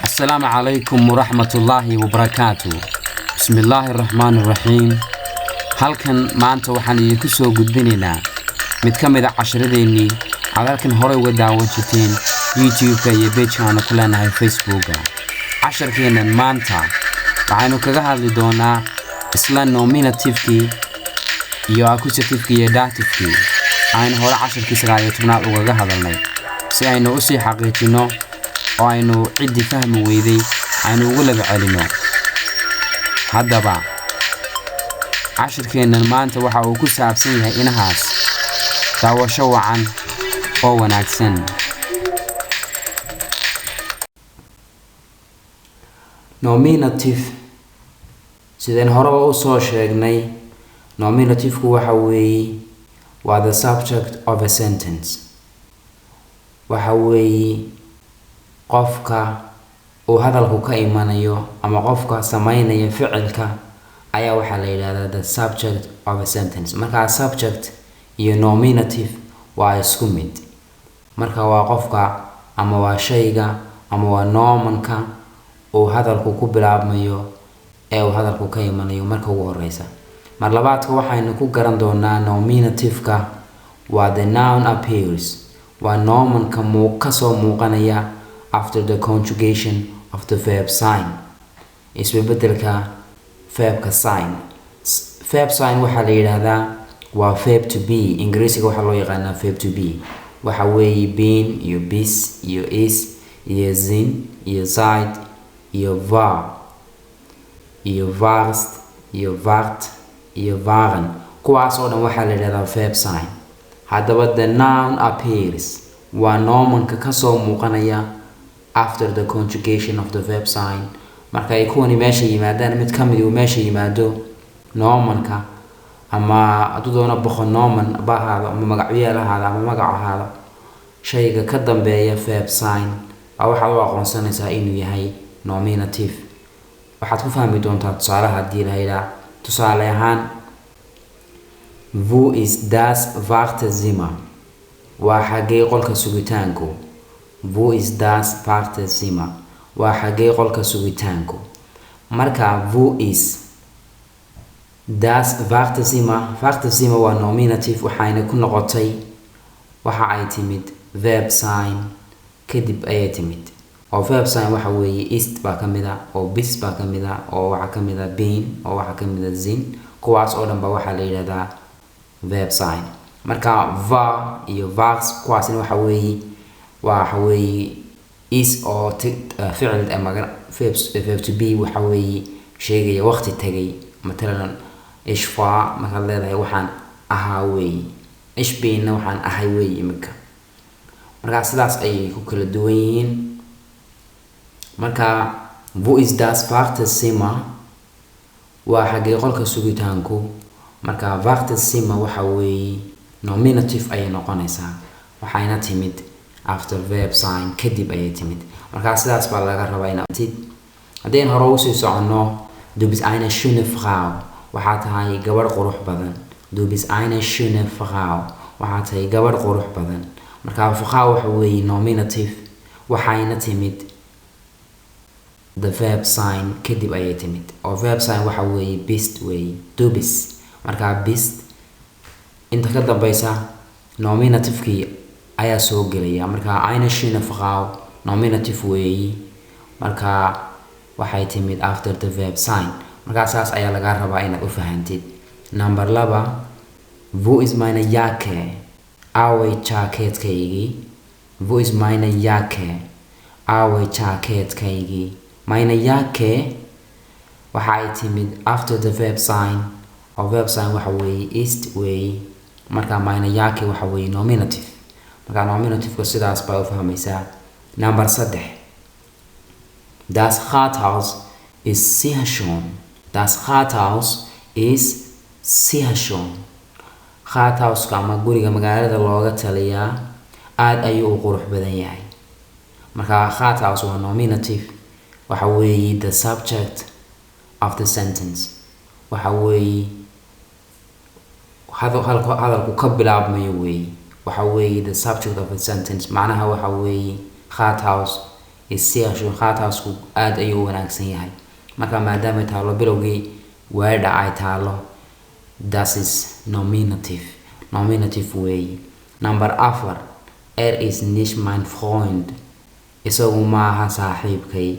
السلام عليكم ورحمة الله وبركاته. بسم الله الرحمن الرحيم. halkan maanta waxaan idinku soo gudbinaynaa mid ka mid ah casharadaynii aad halkan hore uga daawan jirteen YouTube-ka iyo page-ka aan ku leenahay Facebook-ka. casharkeenan maanta waxaanu kaga hadli doonaa isla nominative-kii iyo accusative-kii iyo dative-kii aynu hore casharkii 19aad uga hadalnay si aynu u sii xaqiijino oo aynu cidi fahmi weyday aynu ugu laba celino. haddaba casharkeenan maanta waxa uu ku saabsan yahay inahaas daawasho wacan oo wanaagsan. nominative sideen horeba u soo sheegnay, nominative-ku waxa weeye waa the subject of a sentence. waxa weeye qofka uu hadalku ka imanayo ama qofka sameynaya ficilka ayaa waxa la yiraahdaa the subject of a sentence. marka subject iyo nominative waa isku mid. marka waa qofka ama waa shayga ama waa nomanka uu hadalku ku bilaabmayo ee uu hadalku ka imanayo marka ugu horeysa. mar labaadka waxaynu ku garan doonaa nominative-ka waa the noun appears, waa nomanka ka soo muuqanaya after the conjugation of the verb sign, isbedelka verbka sign. verb sign waxa la yiraahdaa waa verb to be. ingiriisiga waxa loo yaqaanaa verb to be. waxa weeye been iyo bis iyo is iyo sind iyo seid iyo war iyo warst iyo wart iyo waren. kuwaas oo dhan waxa la yiraahdaa verb sign. haddaba the noun appears waa nomanka ka soo muuqanaya after the conjugation of the verb sign. marka ay kuwani meesha yimaadaan mid ka mid uu meesha yimaado nomanka ama hadduu doono boqon noman bahaada ama magacyada lahaada ama magac ahaada shayga ka dambeeya verb sign waxaad u aqoonsanaysaa inuu yahay nominative. waxaad ku fahmi doontaa tusaale haddii la yiraahdo tusaale ahaan wo ist das Wartezimmer, waa xagee qolka sugitaanku. wo ist das Wartezimmer, waa xagee qolka sugitaanku. marka wo ist das Wartezimmer, Wartezimmer waa nominative waxayna ku noqotay waxa ay timid verb sign kadib ayay timid. oo verb sign waxa weeye ist baa kamida oo bis baa kamida oo waxa kamida been oo waxa kamida sind. kuwaas oo dhan ba waxa la yiraahdaa verb sign. marka var iyo vars kuwaasina waxa weeye is oo ficil ama verb to be waxa weeye sheegaya waqti tagay. مثلا ايش فا marka leedahay waxaan ahaa weeye, ish beena waxaan ahay weeye. marka sidaas ay ku kala duwan yihiin. marka wo ist das Wartezimmer waa xagee qolka sugitaanku. marka Wartezimmer waxa weeye nominative ayay noqonaysaa waxayna timid after verb sign kadib ayay timid. marka sidaas baa laga rabaa inaad hadeen hore u sii socono. du bist eine schöne Frau, waxa tahay gabar qurux badan. du bist eine schöne Frau, waxa tahay gabar qurux badan. marka Frau waxa weeye nominative waxayna timid the verb sign kadib ayay timid. oo verb sign waxa weeye bist weeye, du bist. marka bist inta ka dambaysa nominative-kii ayaa soo gelaya. marka eine schöne Frau nominative weeye, marka waxay timid after the verb sign. marka saas ayaa laga rabaa inaad u fahantid. number 2, wo ist meine Jacke, aaway jaakadkaygii. wo ist meine Jacke, aaway jaakadkaygii. meine Jacke waxay timid after the verb sign. oo verb sign waxa weeye ist weeye. marka meine Jacke waxa weeye nominative. marka nominative-ku sidaas baa u fahmaysaa. number 3, das Rathaus ist sehr schön. das Rathaus ist sehr schön. Rathaus-ka ama guriga magaalada looga taliyaa aad ayuu u qurux badan yahay. marka Rathaus waa nominative waxa weeye the subject of the sentence. waxa weeye hadalku ka bilaabmayo weeye. waxa weeye the subject of a sentence. macnaha waxa weeye Rathaus الصيغ خاطاسku aad ayuu wanaagsan yahay marka maadaama taalo bilowgii weedha ay taalo das is nominative way. Number 4 is nicht mein Freund isagu maaha saaxiibkay.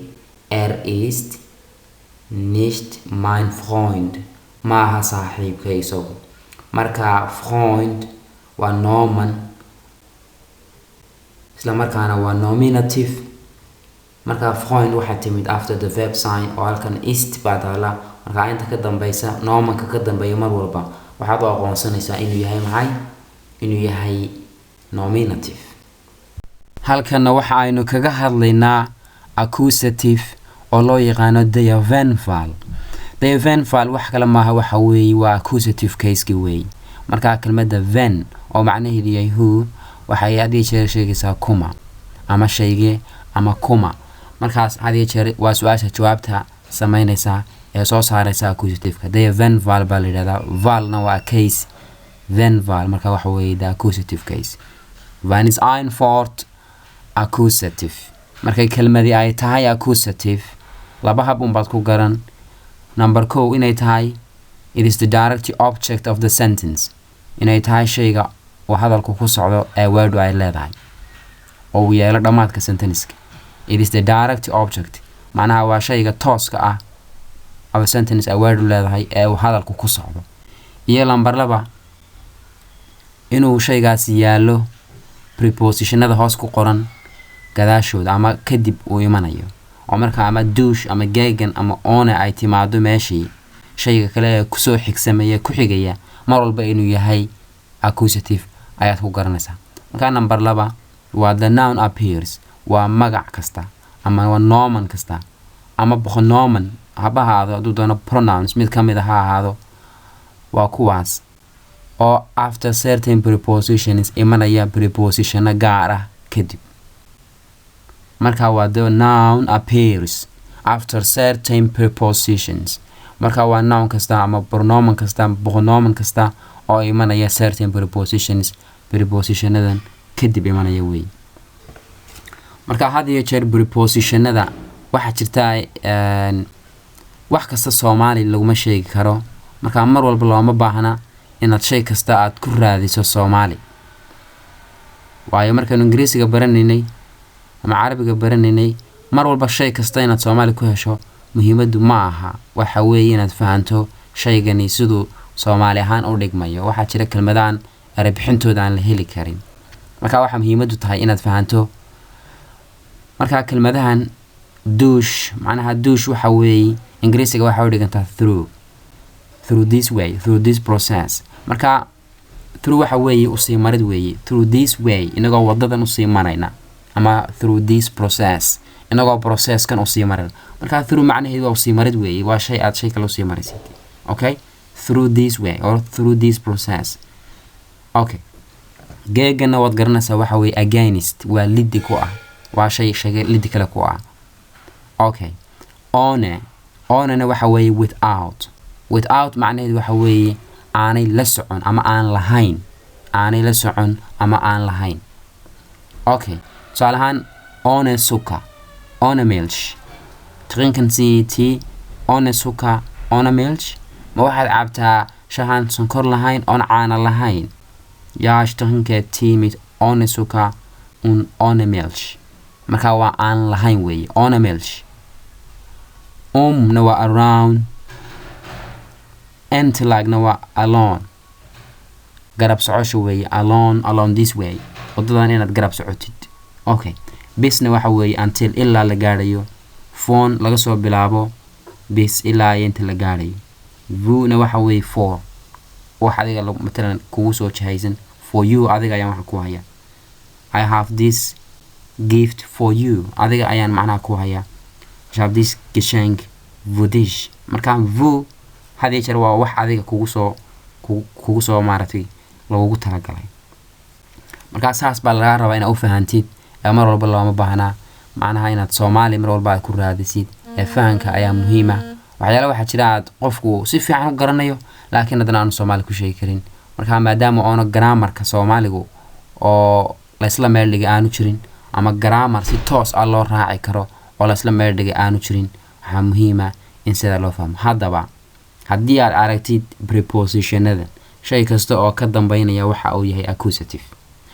Ist nicht mein Freund maaha saaxiibkay isagu. Marka Freund waa Nomen isla markaana waa nominative. Marka Freund waxaa timid after the verb sign oo halkan ist baa taala marka inta ka dambaysa Nomenka ka dambeeya mar walba waxaad u aqoonsanaysaa inuu yahay maxay inuu yahay nominative. halkan waxa aynu kaga hadlaynaa accusative oo loo yaqaano der Wenn-Fall. Der Wenn-Fall wax kale maaha waxa weeye waa accusative case-ki weeye. marka kelmadda when oo macnaheedu yahay who waxay hadii jeer sheegaysaa kuma ama shayge ama kuma markaas hadii jeer waa su'aasha jawaabta sameynaysa ee soo saaraysa accusative-ka. Der Wenn-Fall baa la yiraahdaa. Val-na waa case. Wenn-Fall marka waxa weeye the accusative case. Wenn is ein Wort accusative markay kelmadii ay tahay accusative laba hab baad ku garan. Number 2 inay tahay it is the direct object of the sentence inay tahay shayga oo hadalku ku socdo ee word ay leedahay oo yeelo dhamaadka sentence-ka. It is the direct object macnaha waa shayga tooska ah of sentence ay word leedahay ee uu hadalku ku socdo. iyo number 2 inuu shaygaas yaalo prepositionada hoos ku qoran gadaashooda ama kadib uu imanayo oo marka ama douche ama gegen ama one ay timaado meeshii shayga kale ee ku soo xigsamaya ku xigaya mar walba inuu yahay accusative ayaad ku garanaysaa. marka number 2 waa the noun appears waa magac kasta ama waa nomen kasta ama pronomen haba ahaado hadduu doono pronouns mid ka mid ah ha ahaado waa kuwaas oo after certain prepositions imanaya preposition gaar ah kadib. marka waa the noun appears after certain prepositions marka waa noun kasta ama pronomen kasta ama pronomen kasta oo imanaya certain prepositions prepositionadan kadib imanaya weey. marka had iyo jeer prepositionada waxa jirta wax kasta Soomaali laguma sheegi karo marka mar walba looma baahna inaad shay kasta aad ku raadiso Soomaali. waayo markaan Ingiriisiga baranaynay ama Carabiga baranaynay mar walba shay kasta inaad Soomaali ku hesho muhiimadu ma aha waxa weeye inaad fahanto shaygani sidoo Soomaali ahaan u dhigmayo. waxa jira kelmadaan erebixintooda aan la heli karin marka waxa muhiimadu tahay inaad fahanto. marka kelmadahan douche macnaha douche waxa weeye Ingiriisiga waxa u dhigantaa through this way through this process marka through waxa weeye u sii marid weeye through this way inagoo wadadan u sii marayna ama through this process inagoo process kan u sii marin marka through macnaheedu waa u sii marid weeye waa shay aad shay kale u sii maraysid. okay through this way or through this process. okay geegana wad garanaysaa waxa weeye against waa liddi ku ah waa shay liddi kale ku ah. okay one waxa weeye without macnaheedu waxa weeye aanay la socon ama aan lahayn aanay la socon ama aan lahayn. okay salahan one suka one milch trinken Sie tea one suka one milch ma waxaad cabtaa shahan sonkor lahayn on caana lahayn. ja ich trinke tea mit one suka und one milch marka waa aan lahayn weeye one milch. na waa around like waa alone garab socosho weeye alone this way wadadan inaad garab socotid. okay bisna waxa weeye until ilaa la gaarayo phone laga soo bilaabo bis ilaa inta la gaarayo. na waxa weeye for wax adiga matalan kugu soo jahaysan for you adiga ayaan wax ku haya. I have this gift for you adiga ayaan macnaha ku haya. I have this geschenk für dich marka vu hadii jeer waa wax adiga kugu soo maaratay loogu talagalay. marka saas baa laga rabaa inaad u fahantid mar walba looma baahna macnaha inaad Soomaali mar walba ku raadisid ee fahanka ayaa muhiim ah. waxyaalo waxa jira aad qofku si fiican u garanayo laakiin hadana aan Soomaali ku sheegi karin marka maadaama oo grammarka Soomaaligu oo la isla meel dhigay aanu jirin ama grammar si toos ah loo raaci karo oo la isla meel dhigay aanu jirin waxa muhiim ah in sida loo fahmo haddaba haddii aad aragtid prepositionada shay kasta oo ka dambeynaya waxa uu yahay accusative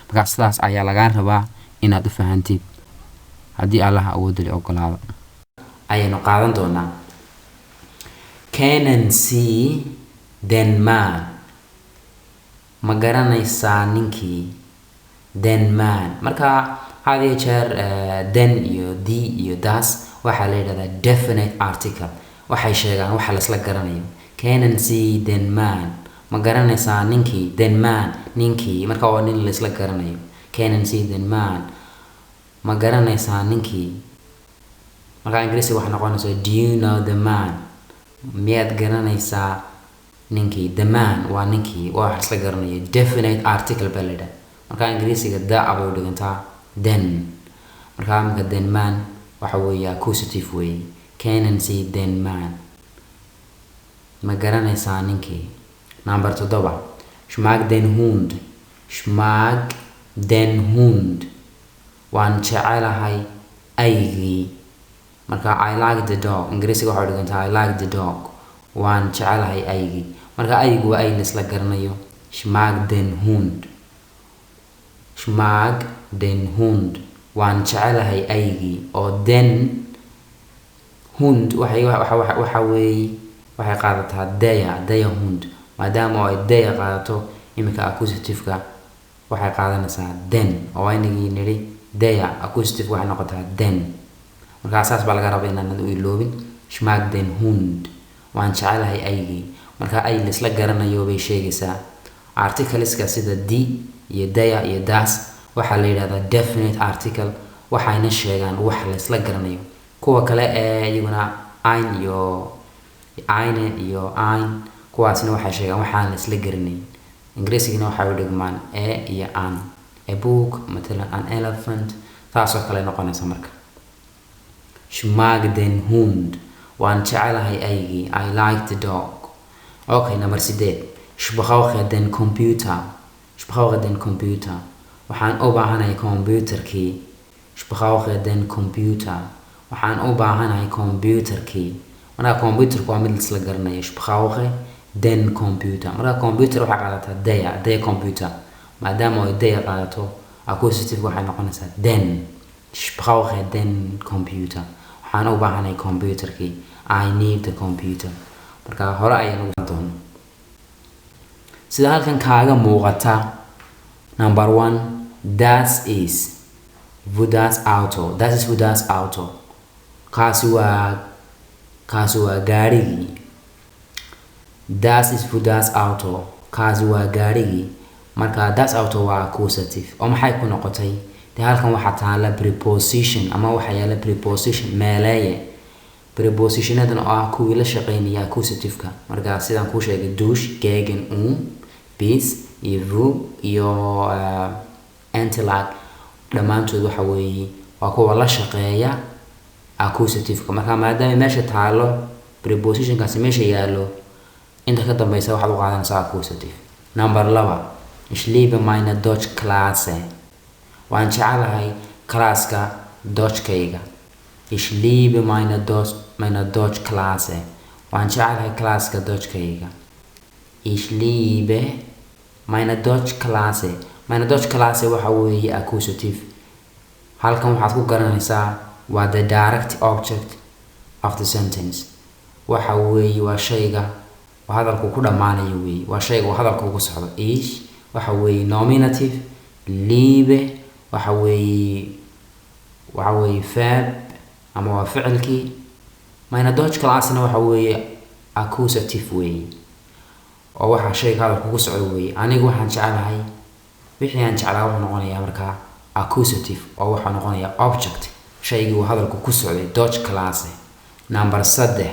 marka sidaas ayaa laga rabaa inaad u fahantid haddii Allah awood leh ogolaado ayaynu qaadan doonaa can see then man ma garanaysaa ninkii then man marka hadi jeer then iyo the iyo das waxa la yiraahdaa definite article waxay sheegaan waxa la isla garanayo can see then man ma garanaysaa ninkii then man ninkii marka waa nin la isla garanayo can see then man ma garanaysaa ninkii marka ingiriisi waxa noqonaysa do you know the man miyaad garanaysaa ninkii the man waa ninkii waa isla garanayo definite article balada marka ingiriisiga da aba u dhigantaa then marka then man waxa weeye accusative way can see then man ma garanaysaa ninkii number 7 schmag den hund waan jecelahay aygii marka I like the dog ingiriisiga waxa dhigantaa I like the dog waan jecelahay aygii marka aygu waa ay isla garanayo schmag den hund waan jecelahay aygii oo then hund waxa weeye waxay qaadataa daya hund maadaama ay daya qaadato imika accusative-ka waxay qaadanaysaa then oo aynigii niri daya accusative waxay noqotaa then marka asaas baa laga rabaa inaad u iloobin schmag den hund waan jecelahay aygii marka ay isla garanayo bay sheegaysaa articleska sida the iyo daya iyo das waxa la yiraahdaa definite article waxayna sheegaan wax la isla garanayo kuwa kale ee iyaguna ein iyo ein kuwaasna waxay sheegaan waxaan la isla garanayn ingiriisigana waxa u dhigmaan iyo an a book مثلا an elephant taasoo kale noqonaysa marka schmag den hund waan jecelahay aygii I like the dog okay number 8 shbaqawqa den computer waxaan u baahanahay computerkii shbaqawqa den computer waxaan u baahanahay computerkii marka computerku waa mid isla garanayo shbaqawqa den computer marka computer waxa qaadataa daya computer maadaama ay daya qaadato accusative waxay noqonaysaa then shbaqawqa den computer waxaan u baahanahay computerkii I need the computer marka hore ayaan ugu doon sida halkan kaaga muuqata number 1 that is Vudas auto kaasi waa gaarigii that is Vudas auto kaasi waa gaarigii marka that auto waa accusative oo maxay ku noqotay halkan waxa taala preposition ama waxa yaala preposition meelaye prepositionadan oo ah kuwii la shaqeynaya accusative-ka marka sidaan ku sheegay dush gegen bis iyo vu iyo antilag dhamaantood waxa weeye waa kuwa la shaqeeya accusative-ka marka maadaama meesha taalo preposition-kaasi meesha yaalo inta ka dambaysa waxa uu qaadanaysaa accusative number 2 ich liebe meine Deutsch Klasse waan jecelahay classka Deutschkayga ich liebe meine Deutsch Klasse waan jecelahay classka Deutschkayga ich liebe meine Deutsch Klasse waxa weeye accusative halkan waxaad ku garanaysaa waa the direct object of the sentence waxa weeye waa shayga oo hadalku ku dhamaanayo weeye waa shayga oo hadalku ugu socdo ich waxa weeye nominative liebe waxa weeye verb ama waa ficilkii meine Deutsch Klasse waxa weeye accusative weeye oo waxa shayga hadalku ugu socdo weeye anigu waxaan jecelahay wixii aan jeclaa wuxuu noqonayaa marka accusative oo waxa noqonaya object shaygii uu hadalku ku socday Deutsch Klasse number 3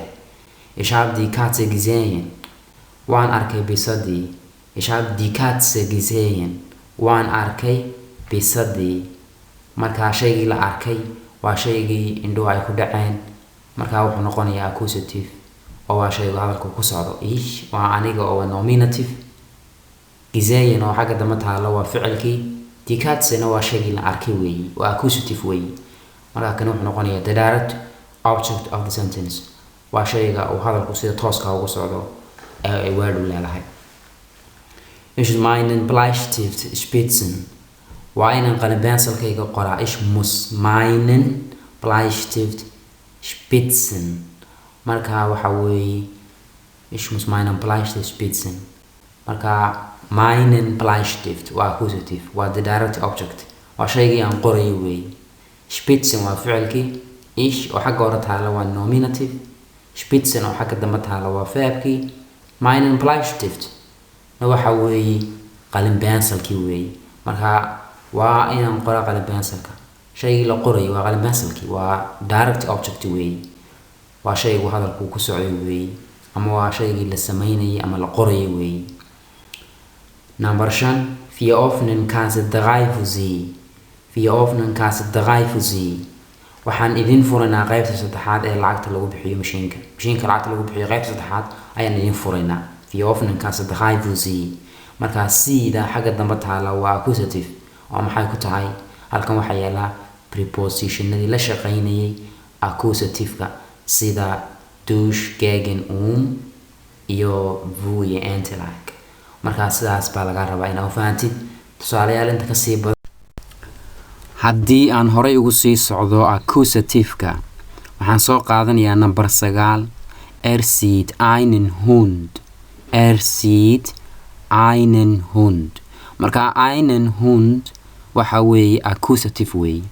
ich habe die Katze gesehen waan arkay bisadii ich habe die Katze gesehen waan arkay bisadii marka shaygii la arkay waa shaygii indhuhu ay ku dhaceen marka wuxuu noqonayaa accusative oo waa shayga hadalku ku socdo ich waa aniga oo nominative gesehen oo xagga dambe taalo waa ficilkii Die Katze waa shaygii la arkay weeyi, waa accusative weeyi. marka kan wuxuu noqonayaa the direct object of the sentence, waa shayga uu hadalku sida tooska ugu socdo ee ay word u leedahay. Ich meinen Bleistift spitzen, waa inaan qalin bensalkayga qoraa. Ich muss meinen Bleistift spitzen, marka waxa weeye ich muss meinen Bleistift spitzen. marka meinen Bleistift waa accusative, waa the direct object, waa shaygii aan qorayo weeyi. Spitzen waa ficilkii, ich oo xagga hore taala waa nominative, spitzen oo xagga dambe taala waa verbkii, meinen Bleistift na waxa weeye qalin bensalkii weeyi. marka waa inaan qoraa qalin bensalka, shaygii la qorayo waa qalin bensalkii, waa direct object weeyi, waa shaygu hadalku ku socday weeyi, ama waa shaygii la sameynayay ama la qorayo weeyi. Number 5, wir öffnen Kasse 3 für Sie. Wir öffnen Kasse 3 für Sie. waxaan idin furaynaa qaybta saddexaad ee lacagta lagu bixiyo mashiinka lacagta lagu bixiyo qaybta saddexaad ayaan idin furaynaa. Wir öffnen Kasse 3 für Sie. marka sida xagga dambe taala waa accusative, oo maxay ku tahay halkan waxa yaala prepositionadii la shaqeynayay accusative-ka sida durch, gegen, iyo wo iyo anti-like. marka sidaas baa laga rabaa inaad fahantid. tusaalayaal inta ka sii badan haddii aan horay ugu sii socdo accusative-ka, waxaan soo qaadanayaa number 9. sieht einen Hund. sieht einen Hund. marka einen Hund waxa weeye accusative weeye.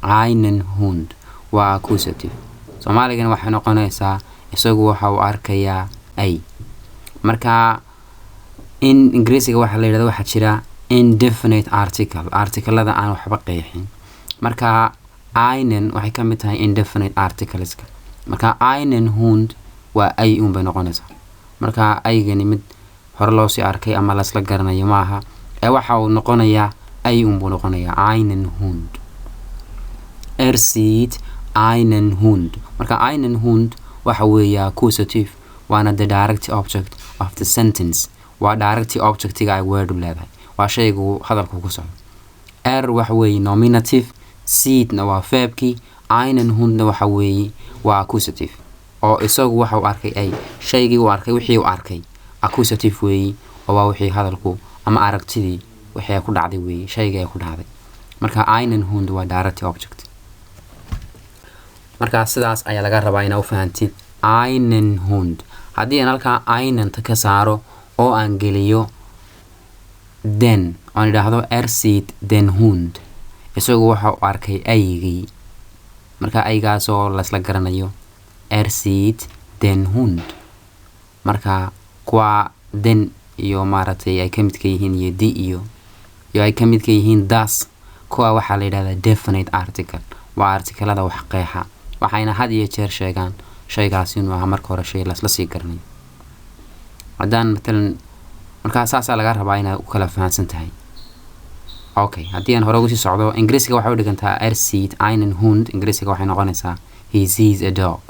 einen Hund waa accusative. Soomaaligana waxay noqonaysaa isagu waxa uu arkayaa ay. marka in Ingiriisiga waxa la yiraahdo waxa jira indefinite article-lada aan waxba qeexin. marka einen waxay ka mid tahay indefinite articles-ka. marka einen Hund waa ay bay noqonaysaa. marka aygani mid hore loo sii arkay ama la isla garanayo maaha, ee waxa uu noqonayaa ay buu noqonayaa einen Hund. sieht einen Hund. marka einen Hund waxa weeye accusative, waana the direct object of the sentence, waa direct object-iga ay word u leedahay, waa shaygu hadalku ku socdo. waxa weeye nominative, sieht na waa verbkii, einen Hund na waxa weeye waa accusative, oo isagu waxa uu arkay ay, shaygii uu arkay wixii uu arkay accusative weeye, oo waa wixii hadalku ama aragtidii wixii ku dhacday weeye, shaygii ay ku dhacday. marka einen Hund waa direct object. marka sidaas ayaa laga rabaa inaad u fahantid einen Hund. haddii aan halkaa einen ta ka saaro oo aan geliyo den, aan idhaahdo sieht den Hund, isagu waxa uu arkay aygii. marka aygaas oo la isla garanayo sieht den Hund. marka kuwa den iyo maaragtay ay ka mid ka yihiin iyo di iyo ay ka mid ka yihiin das, kuwa waxaa la yidhahdaa definite article, waa artikelada wax qeexa, waxayna had iyo jeer sheegaan shaygaasi inuu ahaa marka hore shay lasla sii garanayo. haddaan matalan markaa saasaa laga rabaa inaad u kala fahansan tahay. okay, haddii aan hore ugu sii socdo, Ingiriisiga waxay u dhigantaa sieht einen Hund. Ingiriisiga waxay noqonaysaa he sees a dog.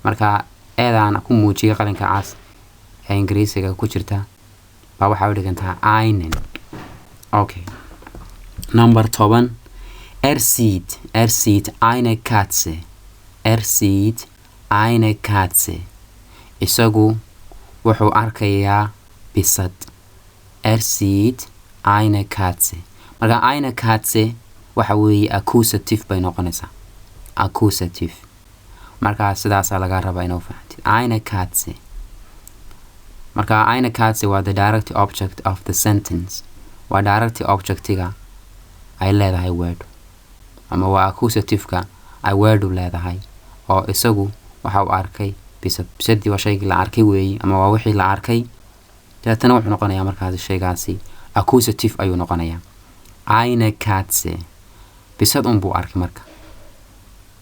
marka eedaan ku muujiyay qalinka cas ee Ingiriisiga ku jirta baa waxay u dhigantaa einen. okay, number 10. sieht eine Katze. sieht eine Katze. isagu wuxuu arkayaa bisad. sieht eine Katze. marka eine Katze waxa weeye accusative bay noqonaysaa, accusative. marka sidaasaa laga rabaa inaad fahantid eine Katze. marka eine Katze waa the direct object of the sentence, waa direct object-iga ay leedahay word, ama waa accusative-ka ay word u leedahay, oo isagu waxa uu arkay bisad. bisadii waa shaygii la arkay weeye, ama waa wixii la arkay. dabeetana wuxuu noqonayaa markaasi shaygaasi accusative ayuu noqonayaa. eine Katze, bisad buu arkay.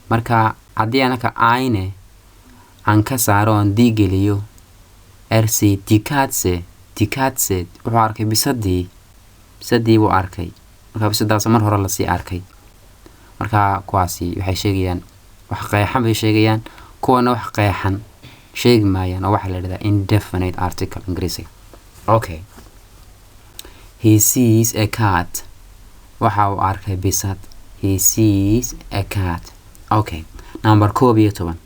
marka haddii anaka eine aan ka saaro aan di geliyo sieht die Katze, wuxuu arkay bisadii buu arkay. marka bisadaas mar hore lasii arkay. marka kuwaasi waxay sheegayaan wax qeexan bay sheegayaan, kuwana wax qeexan sheegi maayaan, oo waxa la yiraahdaa indefinite article Ingiriisiga. okay, he sees a cat. waxa uu arkay bisad. He sees a cat. Okay. Number 12.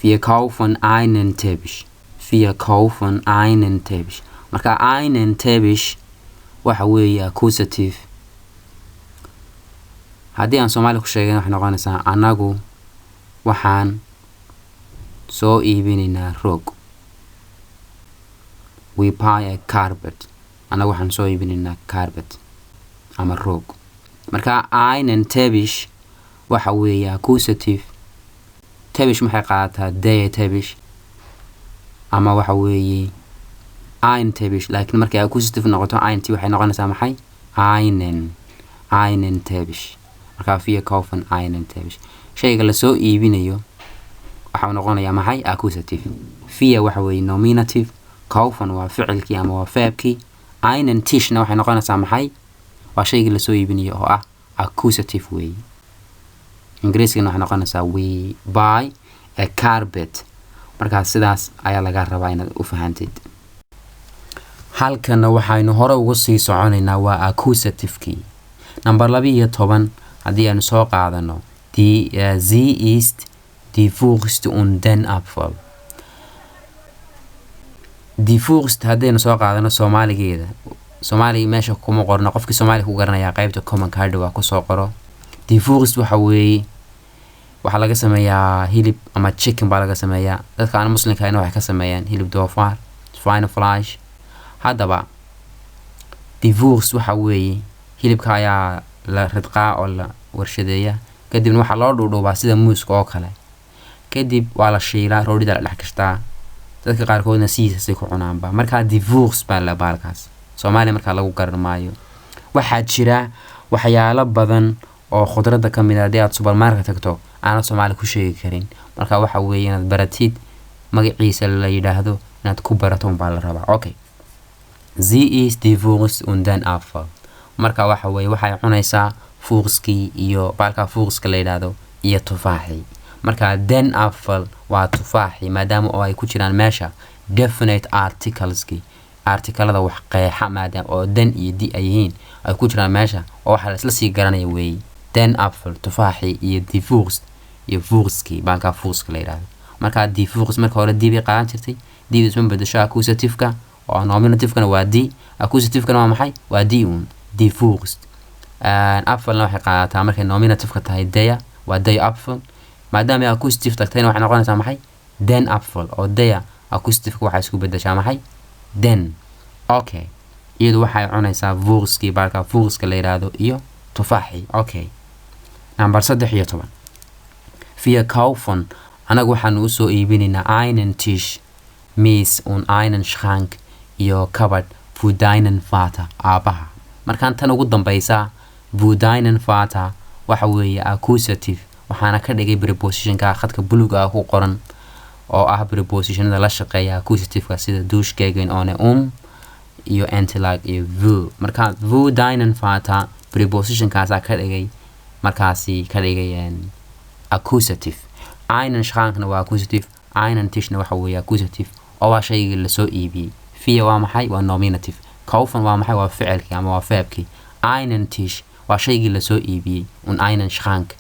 Wir kaufen einen Teppich. Wir kaufen einen Teppich. marka einen Teppich waxa weeye accusative. haddii aan Soomaali ku sheegay waxa noqonaysaa anagu waxaan soo iibinaynaa roog. We buy a carpet. anagu waxaan soo iibinaynaa carpet ama roog. marka einen Teppich waxa weeye accusative. Teppich maxay qaadataa der Teppich ama waxa weeye ein Teppich, laakiin markay accusative noqoto einti waxay noqonaysaa maxay einen Teppich. marka wir kaufen einen Teppich shayga la soo iibinayo waxa noqonayaa maxay accusative. wir waxa weeye nominative, kaufen waa ficilkii ama waa verbkii, einen Tisch na waxay noqonaysaa maxay waa shayga la soo iibinayo oo ah accusative weeye. ingiriisiga waxa noqonaysaa we buy a carpet. marka sidaas ayaa laga rabaa inaad u fahantid. halkan waxaynu hore ugu sii soconaynaa waa accusative-kii. number 12 haddii aanu soo qaadano sie ist die Wurst und den Apfel. die Wurst haddaynu soo qaadano Soomaaligeeda. Soomaaliga meesha kuma qorno, qofkii Soomaali ku garanaya qaybta comment card waa ku soo qoro. die Wurst waxa weeye waxa laga sameeyaa hilib ama chicken baa laga sameeyaa. dadka aan muslimka ahayn waxay ka sameeyaan hilib doofaar, schweinefleisch. haddaba die Wurst waxa weeye hilibka ayaa la ridqaa oo la warshadeeyaa, kadibna waxa loo dhuudhuubaa sida muuska oo kale, kadib waa la shiilaa, roodhida la dhex gashtaa. dadka qaarkoodna sidiisay ku cunaanba. marka die Wurst baa la baalkaas Soomaaliya marka lagu garan maayo. waxaa jira waxyaalo badan oo khudradda ka mid ah haddii aad supermarket tagto aanad Soomaali ku sheegi karin. marka waxa weeye inaad baratid magaciisa la yidhaahdo inaad ku barato baa la rabaa. okay. sie ist die Wurst und den Apfel. marka waxa weeye waxay cunaysaa fuuqskii iyo baalka fuuqska la yidhaahdo iyo tufaaxi. marka den Apfel waa tufaaxi maadaama oo ay ku jiraan meesha definite articleski, artikalada wax qeexa maadaama oo den iyo di ay yihiin ay ku jiraan meesha oo waxa la isla sii garanaya weeye den Apfel tufaaxi iyo die Wurst iyo fuuqski baalka fuuqska la yidhaahdo. marka die Wurst marka hore di bay qaadan jirtay, diida isma bedesho accusative-ka oo nominative-kana waa di, accusative-kana waa maxay waa di un die Wurst. Apfelna waxay qaadataa markay nominative-ka tahay der waa der Apfel, maadaama accusative tagtayna waxay noqonaysaa maxay den Apfel oo der accusative-ka waxay isku bedeshaa maxay den. okay. iyadu waxay cunaysaa Wurstki baalka Wurstka la yiraahdo iyo tufaaxi. okay. number 13 wir kaufen anagu waxaan u soo iibinaynaa einen Tisch, Miis und einen Schrank iyo cupboard für deinen Vater aabaha. markaan tan ugu dambaysa für deinen Vater waxa weeye accusative, waxaana ka dhigay preposition-ka khadka buluuga ah ku qoran oo ah preposition-da la shaqeeya accusative-ka sida durchgehen ohne iyo antilag iyo für. marka für deinen Vater preposition-kaas ka dhigay markaasi ka dhigayaan accusative. einen Schrankna waa accusative, einen Tischna waxa weeye accusative oo waa shayga la soo iibiyay. wir waa maxay waa nominative, kaufen waa maxay waa ficilkii ama waa verbkii, einen Tisch waa shayga la soo iibiyay, und einen Schrank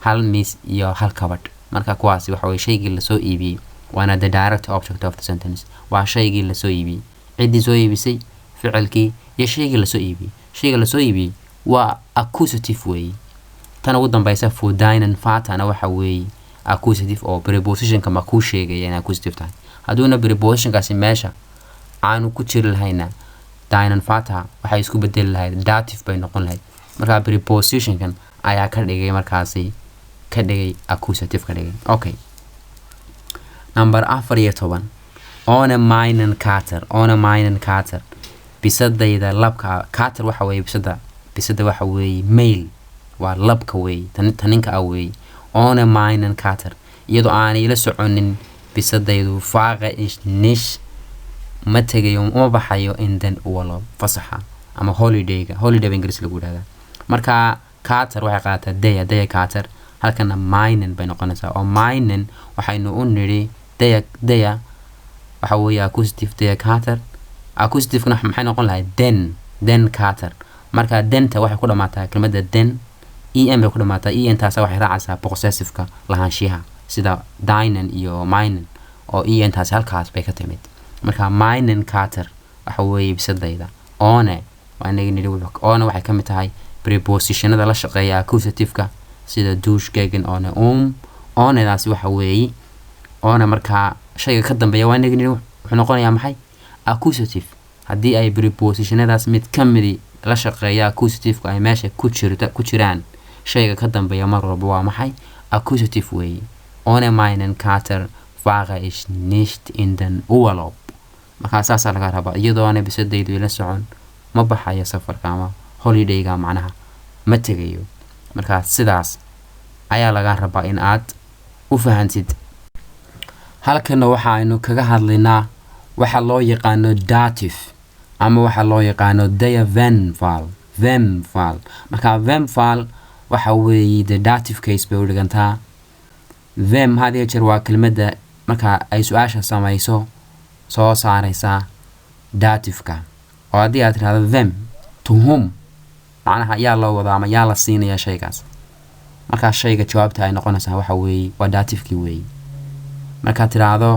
hal miis iyo hal cupboard. marka kuwaasi waxa weeye shayga la soo iibiyay waana the direct object of the sentence. waa shayga la soo iibiyay, cidii soo iibisay, ficilkii iyo shayga la soo iibiyay. shayga la soo iibiyay waa accusative weeye. tan ugu dambaysa für deinen Vater na waxa weeye accusative oo preposition-ka ma ku sheegaya in accusative tahay. haduuna preposition-kaasi meesha aanu ku jiri lahayna deinen Vater waxay isku bedeli lahayd dative bay noqon lahayd. marka preposition-kan ayaa ka dhigay markaasi ka dhigay accusative ka dhigay. okay. number 14 ohne meinen Kater. ohne meinen Kater bisadayda labka. Kater waxa weeye bisada waxa weeye male waa labka weeye taninka ah weeye. ohne meinen Kater iyadoo aanay la soconin bisadaydu faaqa nish ma tagayo uma baxayo in den urlaub fasaxa ama holiday English lagu yiraahdo. marka Kater waxay qaadataa der Kater, halkana meinen bay noqonaysaa oo meinen waxaynu u niri der waxa weeye accusative der Kater. accusative-kana maxay noqon lahayd den Kater. marka denta waxay ku dhamaataa kelmadda den en bay ku dhamaataa en taas waxay raacaysaa possessive-ka lahaanshiyaha sida dinen iyo minen oo en taas halkaas bay ka timid marka minen kater waxa weeye bisadayda one waa inaga nidhi one waxay ka mid tahay prepositionada la shaqeeya accusative-ka sida dush gegen one daasi waxa weeye one marka shayga ka dambeeya waa inaga nidhi wuxuu noqonayaa maxay accusative haddii ay prepositionadaas mid ka midi la shaqeeya accusative-ka ay meesha ku jiraan shayga ka dambeeya mar walba waa maxay accusative weeye ohne meinen Kater fahre ich nicht in den Urlaub marka saas laga rabaa iyadoo aan bisadaydu ila socon ma baxayo safarka ama holiday-ga macnaha ma tagayo marka sidaas ayaa laga rabaa in aad u fahantid halkan waxa aynu kaga hadlaynaa waxa loo yaqaano dative ama waxa loo yaqaano der Vemval marka Vemval waxa weeye the dative case bay u dhigantaa Vem hadii jeer waa kelmadda marka ay su'aasha samayso soo saaraysa dative-ka oo hadii aad tiraahdo Vem to whom macnaha yaa loo wada ama yaa la siinaya shaygaas marka shayga jawaabta ay noqonaysaa waxa weeye waa dative-kii weeye marka tiraahdo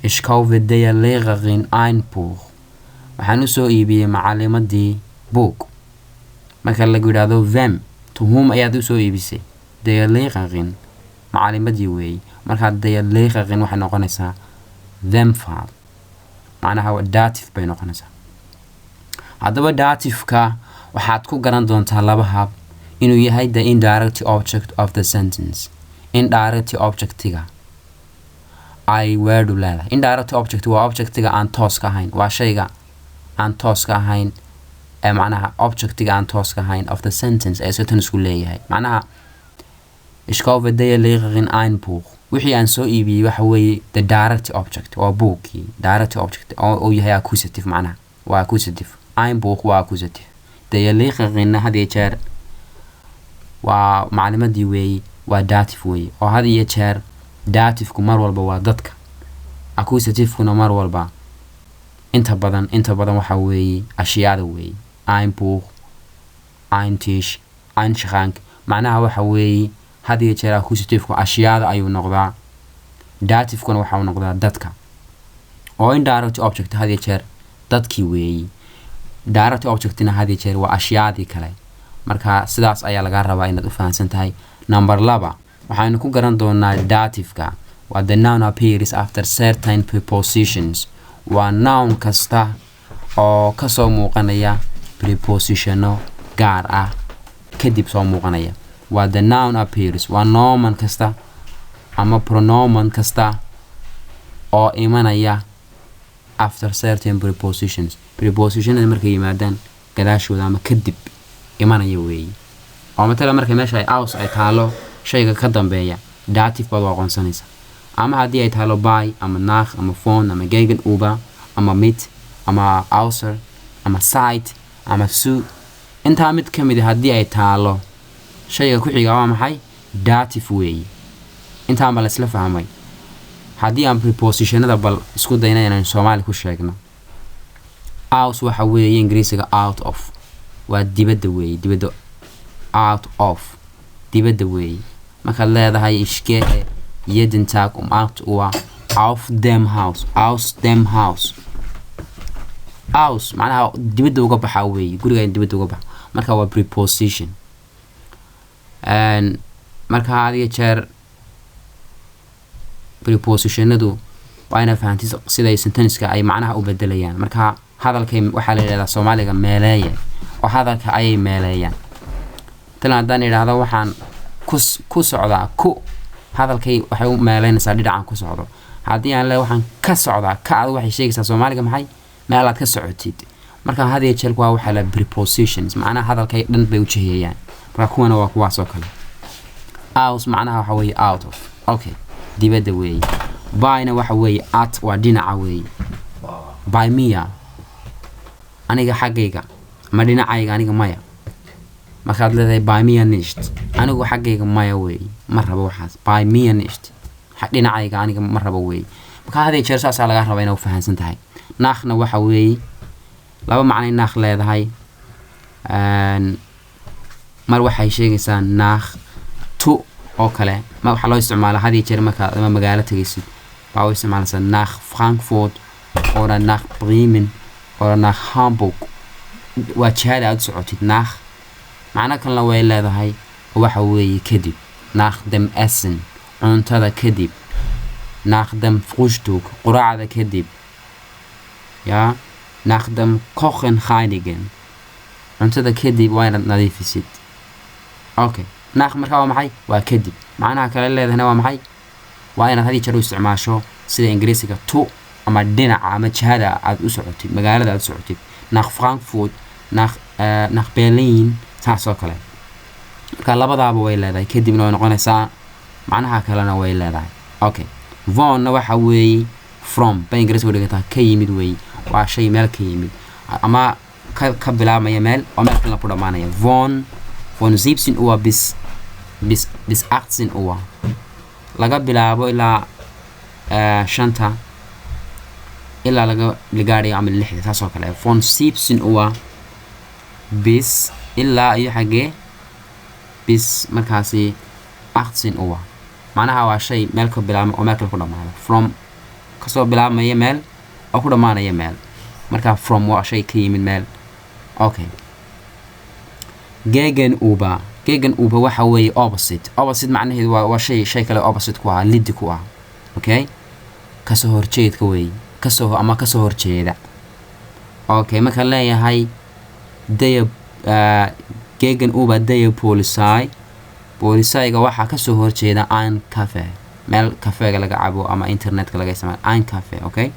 ich kaufe der Lehrerin ein Buch waxaan u soo iibiyay macallimadii book marka la yiraahdo Vem to whom ayaad u soo iibisay der Lehrerin macallimadii weeye marka der Lehrerin waxay noqonaysaa Vemval macnaha waa dative bay noqonaysaa haddaba dative-ka waxaad ku garan doontaa laba hab inuu yahay the indirect object of the sentence indirect object-iga ay word leedahay indirect object waa object-iga aan toos ka ahayn waa shayga aan toos ka ahayn ee macnaha object-iga aan toos ka ahayn of the sentence ee sentence-ku leeyahay macnaha ich kaufe der Lehrerin ein Buch wixii aan soo iibiyay waxa weeye the direct object waa bookii direct object oo yahay accusative macnaha waa accusative ein Buch waa accusative der Lehrerin hadii jeer waa macallimadii weeye waa dative weeye oo hadii jeer dative-ku mar walba waa dadka accusative-kuna mar walba inta badan waxa weeye ashyaada weeye ein Buch ein Tisch ein Schrank macnaha waxa weeye hadii jeer accusative-ku ashyaada ayuu noqdaa dative-kuna waxa uu noqdaa dadka oo indirect object hadii jeer dadkii weeye direct object-na hadii jeer waa ashyaadii kale marka sidaas ayaa laga rabaa inaad u fahansan tahay number 2 waxaanu ku garan doonaa dative-ka waa the noun appears after certain prepositions waa noun kasta oo ka soo muuqanaya prepositiono gaar ah kadib soo muuqanaya waa the noun appears waa noun kasta ama pronoun kasta oo imanaya after certain prepositions prepositionada markay yimaadaan gadaashooda ama kadib imanaya weeye oo matala markay meesha ay aus ay taalo shayga ka dambeeya dative baad aqoonsanaysa ama hadii ay taalo by ama nach ama von ama gegen über ama mit ama außer ama seit ama zu inta mid kamid hadii ay taalo shayga ku xiga waa maxay dative weeye inta ma la isla fahmay hadii aan prepositionada bal isku dayna inaan Soomaali ku sheegno aus waxa weeye Ingiriisiga out of waa dibadda weeye dibadda out of dibadda weeye marka leedahay ishkee jeden Tag out auf dem Haus aus dem Haus aus macnaha dibadda uga baxa weeye guriga dibadda uga baxa marka waa preposition and marka hadii jeer prepositionadu waa ina fahantis sida sentence-ka ay macnaha u bedelayaan marka hadalkay waxa la yiraahdaa Soomaaliga meeleeyay oo hadalka ay meeleeyaan tan hadaan iraahdo waxaan ku socdaa ku hadalkay waxay u meeleynaysaa dhinacan ku socdo hadii aan leeyahay waxaan ka socdaa ka aad waxay sheegaysaa Soomaaliga maxay meel aad ka socotid marka hadii jeer waa waxa la prepositions macnaha hadalkay dhan bay u jeeyaan marka kuwana waa kuwaas oo kale aus macnaha waxa weeye out of okay dibadda weeye byna waxa weeye at waa dhinaca weeye by mia aniga xaqayga ma dhinacayga aniga maya markaad leedahay by mia nicht anigu xaqayga maya weeye ma rabo waxaas by mia nicht dhinacayga aniga ma rabo weeye marka hadii jeer saas laga rabaa inaad fahansan tahay nakhna waxa weeye laba macno naakh leedahay mar waxay sheegaysaa nach tu oo kale ma waxa loo isticmaalaa hadii jeer marka ama magaalo tagaysid baa u isticmaalaysaa nach Frankfurt oder nach Bremen oder nach Hamburg waa jihada aad socotid nach macna kan la way leedahay waxa weeye kadib nach dem Essen cuntada kadib nach dem Frühstück quraacda kadib ja nach dem Kochen reinigen cuntada kadib waa inaad nadiifisid okay nach markaa waa maxay waa kadib macnaha kale leedahayna waa maxay waa inaad hadii jeer u isticmaasho sida ingiriisiga to ama dhinaca ama jihada aad u socotid magaalada aad u socotid nach Frankfurt nach Berlin taasoo kale marka labadaaba way leedahay kadibna way noqonaysaa macnaha kalena way leedahay okay von waxa weeye from ba ingiriisiga dhigata ka yimid weeye waa shay meel ka yimid ama ka bilaabmaya meel oo meel kale ku dhamaanaya von 17 Uhr bis 18 Uhr laga bilaabo ilaa shanta ilaa laga gaariyo ama 6 taasoo kale von 17 Uhr bis ilaa iyo xagee bis markaasi 18 Uhr macnaha waa shay meel ka bilaabmay oo meel kale ku dhamaado from kasoo bilaabmaya meel oo ku dhamaanaya meel marka from waa shay ka yimid meel okay gegenüber waxa weeye opposite macnaheedu waa shay kale opposite ku ah lid ku ah okay kasoo horjeedka weeye kasoo horjeeda okay marka leeyahay gegenüber der Polizei waxa kasoo horjeeda ein cafe meel kafeega laga cabo ama internetka laga isticmaalo ein cafe okay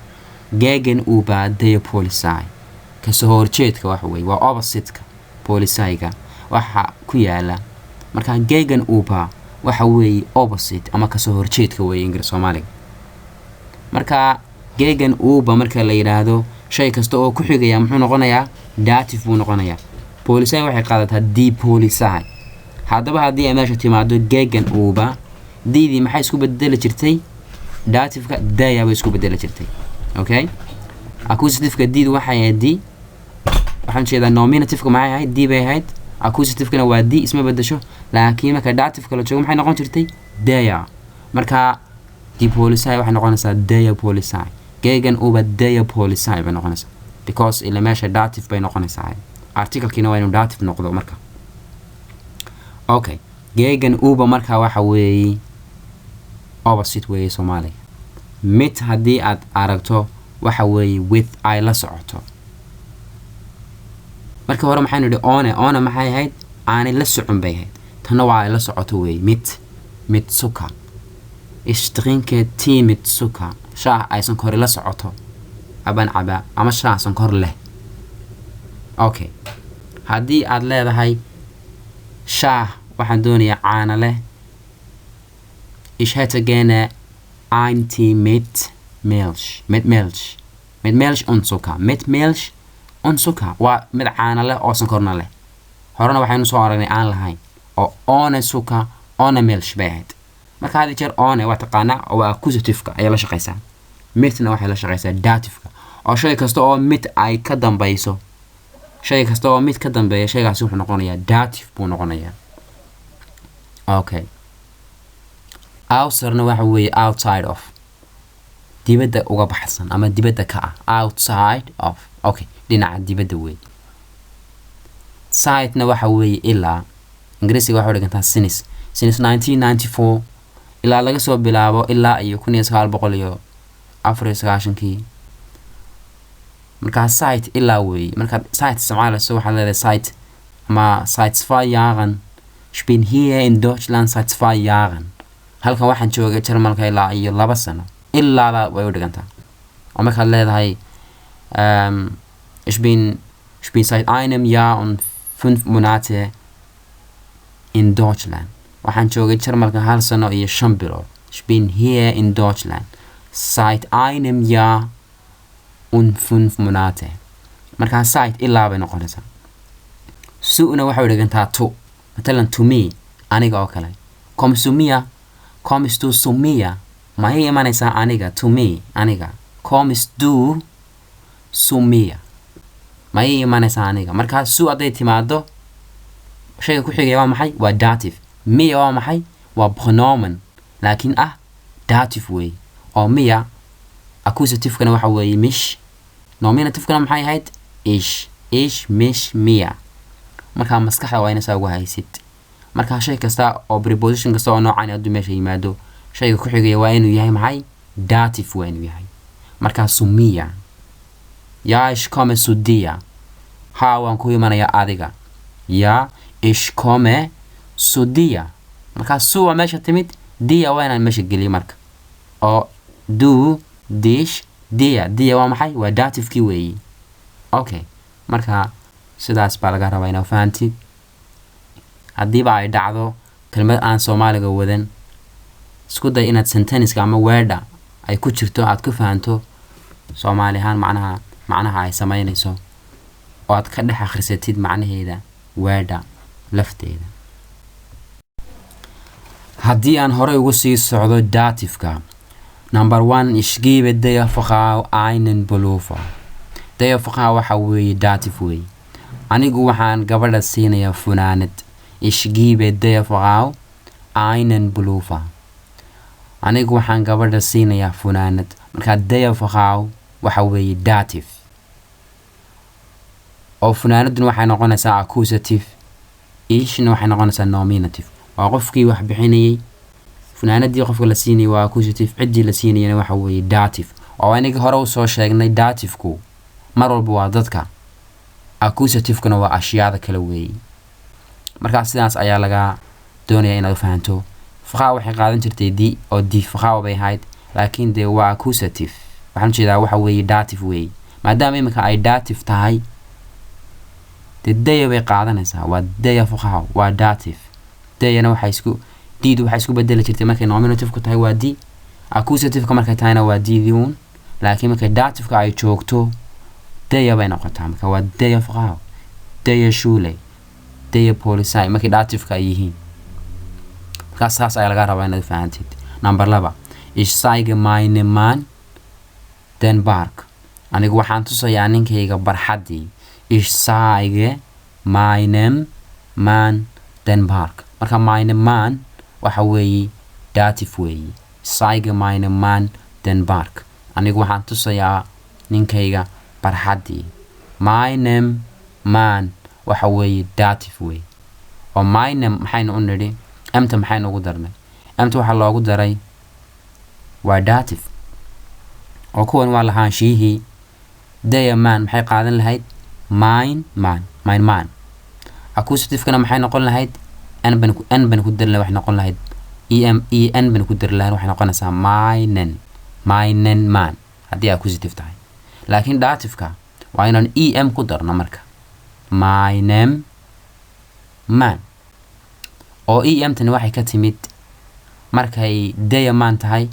gegenüber der Polizei kasoo horjeedka waxa weeye waa opposite-ka Polizeiga waxa ku yaala marka gegenüber waxa weeye opposite ama kasoo horjeedka weeye Ingiriis Soomaaliga marka gegenüber marka la yiraahdo shay kasta oo ku xigaya muxuu noqonayaa dative buu noqonayaa Polizei waxay qaadataa die Polizei haddaba haddii ay meesha timaado gegenüber diidii maxay isku bedeli jirtay dative-ka der bay isku bedeli jirtay okay accusative-ka diid waxay ahayd die waxaan jeedaa nominative-ka maxay ahayd die bay ahayd accusative-kana waa die isma bedesho laakiin marka dative-ka la joogo maxay noqon jirtay der marka die Polizei waxay noqonaysaa der Polizei gegenüber der Polizei bay noqonaysaa because ila meesha dative bay noqonaysaa article-kiina waa inuu dative noqdo marka okay gegenüber marka waxa weeye opposite weeye Soomaaliga mit haddii aad aragto waxa weeye with ay la socoto marka hore maxaynu nidhi one maxay ahayd aanay la socon bay ahayd tanna waa ay la socoto weeye mit Zucker ich trinke Tee mit Zucker shaah ay sonkor la socoto aban caba ama shaah sonkor leh okay haddii aad leedahay shaah waxaan doonayaa caano leh ich hätte gerne ein Tee mit Milch und Zucker mit Milch und Zucker waa mid caano leh oo sonkorna leh horena waxaynu soo aragnay aan lahayn oo ohne Zucker ohne Milch bay ahayd marka hadii jeer ohne waa taqaanaa oo waa accusative-ka ayaa la shaqaysaa mitna waxay la shaqaysaa dative-ka oo shay kasta oo mit ay ka dambayso shay kasta oo mid ka dambeeya shaygaasi wuxuu noqonayaa dative buu noqonayaa okay outside waxa weeye outside of dibadda uga baxsan ama dibadda ka ah outside of okay dhinaca dibadda weeye side waxa weeye ilaa ingiriisiga waxa dhigantaa since 1994 ilaa laga soo bilaabo ilaa iyo 1994 marka site ilaa weeye marka site isticmaalayso waxa leedahay site ama seit 2 Jahren ich bin hier in Deutschland seit 2 Jahren halkan waxaan joogay Jarmalka ilaa iyo 2 sano ilaa way u dhigantaa oo marka leedahay ich bin seit einem Jahr und 5 Monate in Deutschland waxaan joogay Jarmalka 1 sano iyo 5 bilood ich bin hier in Deutschland seit einem Jahr und 5 Monate marka site ilaa bay noqonaysaa su'na waxa u dhigantaa to مثلا to me aniga oo kale comes to sumia ma ay imanaysaa aniga to me aniga comes to sumia ma ii imanaysaa aniga. markaa suu hadday timaado shayga ku xigaya waa maxay? waa dative. miya waa maxay? waa pronomen laakiin ah dative way. oo miya accusative-kana waxa weeye mish. nominative-kana maxay ahayd? ish. ish, mish, miya. markaa maskaxda waa inay saa ugu haysid. markaa shay kasta oo preposition kasta oo noocan hadduu meesha yimaado shayga ku xigaya waa inuu yahay maxay? dative waa inuu yahay. markaa sumiya. yaa ich komme zu dir. haa waan ku imanayaa adiga. yaa ich komme zu dir. markaa su waa meesha timid, dia waa inaan meesha geliyo marka. oo du, dich, dia. dia waa maxay? waa dative-kii weeyi. okay, marka sidaas baa laga rabaa inaad fahantid. haddiiba ay dhacdo kelmad aan Soomaaliga wadan, isku day inaad sentence-ka ama word ay ku jirto aad ku fahanto Soomaali ahaan macnaha ay samaynayso oo aad ka dhex akhrisatid macnaheeda word lafteeda. haddii aan horey ugu sii socdo dative-ka, number 1 ich gebe der Frau einen Pullover. der Frau waxa weeye dative way. anigu waxaan gabadha siinayaa funaanad. ich gebe der Frau einen Pullover. anigu waxaan gabadha siinayaa funaanad. marka der Frau waxa weeye dative. oo funaanaduna waxay noqonaysaa accusative. ishna waxay noqonaysaa nominative. waa qofkii wax bixinayay. funaanadii qofka la siinayay waa accusative. cidii la siinayana waxa weeye dative. oo aniga hore u soo sheegnay dative-ku mar walba waa dadka. accusative-kuna waa ashyaada kala weeye. marka sidaas ayaa laga doonayaa inaad fahanto. Frau waxay qaadan jirtay di oo di Frau bay ahayd, laakiin de waa accusative. waxaan jeedaa waxa weeye dative weeye. maadaama imika ay dative tahay, de bay qaadanaysaa. waa der Frau, waa dative. deyana waxay isku bedeli jirtay markay nominative-ku tahay waa di. accusative-ka markay tahayna waa diidiun. laakiin markay dative-ka ay joogto der bay noqotaa. marka waa der Frau, der Schule, der Polizei markay dative-ka ay yihiin. markaas saas ayaa laga rabaa inaad fahantid. number 2 ich zeige meinem Mann den Park. anigu waxaan tusayaa ninkayga barxaddii. ich zeige meinem Mann den Park. marka meinem Mann waxa weeye dative weeye. zeige meinem Mann den Park. anigu waxaan tusayaa ninkayga barxaddii. meinem Mann waxa weeye dative weeye. oo meinem maxaynu u nidhi? amta maxaynu ugu darnay? amta waxaa loogu daray waa dative. oo kuwan waa lahaanshihii. der Mann maxay qaadan lahayd? mein Mann. accusative-kana maxay noqon lahayd? n ban ku dari lahayd, waxay noqon lahayd en ban ku dari lahayd, waxay noqonaysaa meinen Mann haddii accusative tahay. laakiin dative-ka waa inaan em ku darno marka. meinem Mann. oo emtani waxay ka timid markay der Mann tahay.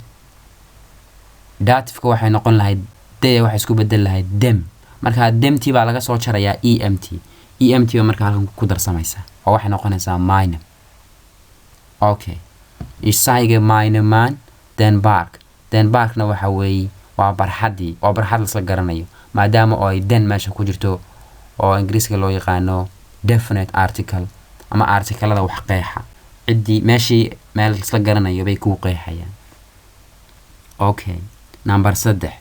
dative-ka waxay noqon lahayd der waxay isku bedeli lahayd dem. marka demtii baa laga soo jarayaa emt. emt ba marka halkan ku darsamaysaa oo waxay noqonaysaa meinem. okay, ich zeige meinem Mann den Park. den Parkna waxa weeye waa barxaddii. waa barxad lasla garanayo maadaama oo ay den meesha ku jirto oo ingiriiska loo yaqaano definite article ama artikalada wax qeexa. cidii meeshii meel lasla garanayo bay ku qeexayaan. okay, number 3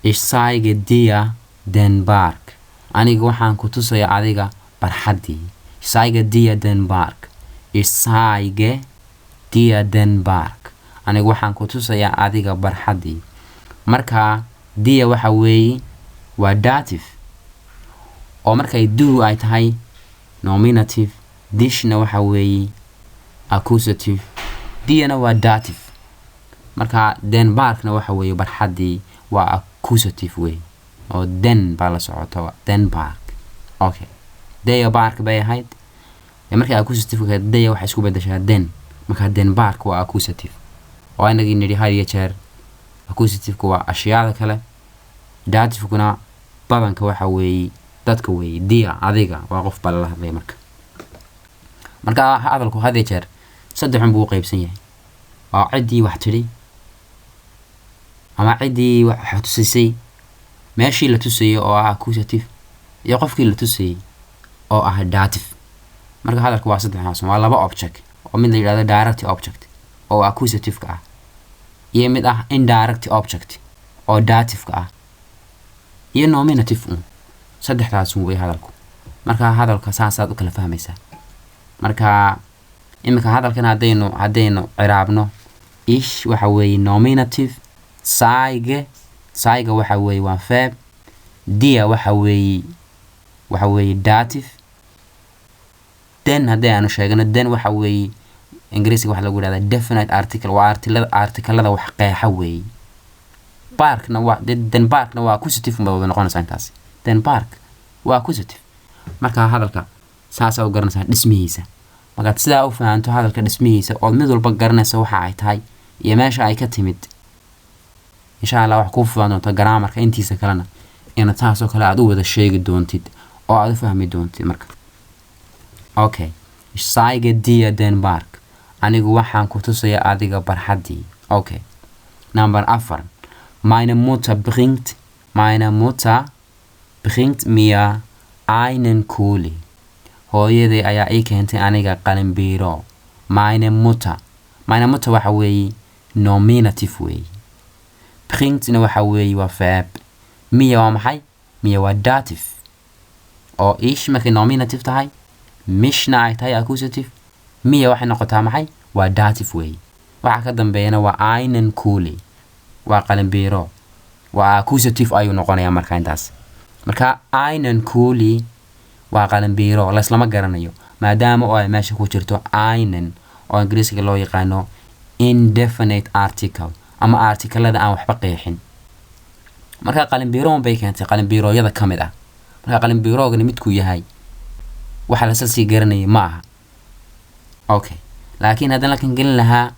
ich zeige dir den Park. anigu waxaan ku tusayaa adiga barxaddii. ich zeige dir den Park. ich zeige dir den Park. anigu waxaan ku tusayaa adiga barxaddii. marka dir waxa weeye waa dative. oo markay du ay tahay nominative. dishna waxa weeye accusative. diyana waa dative. marka den Parkna waxa weeye barxaddii waa accusative way. oo den baa la socota den Park. okay, der Park bay ahayd. markay accusative-ka der waxay isku bedeshaa den. marka den Park waa accusative. oo inagii nidhi had iyo jeer accusative-ku waa ashyaada kale. dative-kuna badanka waxa weeye dadka weeye. dia adiga waa qof baa la hadlay marka. marka hadalku had iyo jeer saddexun buu u qaybsan yahay. waa cidii wax tidhi ama cidii wax tusisay meeshii la tusayay oo ah accusative. iyo qofkii la tusayay oo ah dative marka hadalku waa saddexdaas waa laba object oo mid la yiraahdo direct object oo accusative ka ah iyo mid ah indirect object oo dative ka ah iyo nominative saddexdaas way hadalku marka hadalka saasaad u kala fahmaysaa marka imika hadalkan hadaynu ciraabno ish waxa weeye nominative saayga waxa weeye waa verb dia waxa weeye dative then hadaynu sheegno then waxa weeye ingiriisiga waxa lagu yiraahdaa definite article waa article wax qeexa weeye parkna waa then parkna waa accusative ma wada noqonaysaa intaas then park waa accusative marka hadalka saasa u garanaysaa dhismihiisa marka sidaa u fahanto hadalka dhismihiisa oo mid walba garanaysa waxa ay tahay iyo meesha ay ka timid insha Allah wax ku fududaan doonto grammarka intiisa kalena in taasoo kale aad u wada sheegi doontid oo aad u fahmi doontid marka okay saayga dia Denmark anigu waxaan ku tusayaa adiga barxadii okay number 4 meine Mutter bringt mir einen Kuli hooyaday ayaa ii keentay aniga qalin biiro meine Mutter waxa weeye nominative weeye bringtna waxa weeye waa verb mir waa maxay mir waa dative oo ish markay nominative tahay mishna ay tahay accusative mir waxay noqotaa maxay waa dative weeye waxa ka dambeeyana waa einen Kuli waa qalin biiro waa accusative ayuu noqonayaa marka intaas marka einen Kuli waa qalin biiro la isla ma garanayo maadaama oo ay meesha ku jirto einen oo ingiriisiga loo yaqaano indefinite article ama article-ada aan waxba qeexin marka qalin biiro bay keentay qalin biirooyada kamid ah marka qalin biirooga midku yahay waxa la sii garanayay ma aha okay laakiin hadan la kan gelin lahaa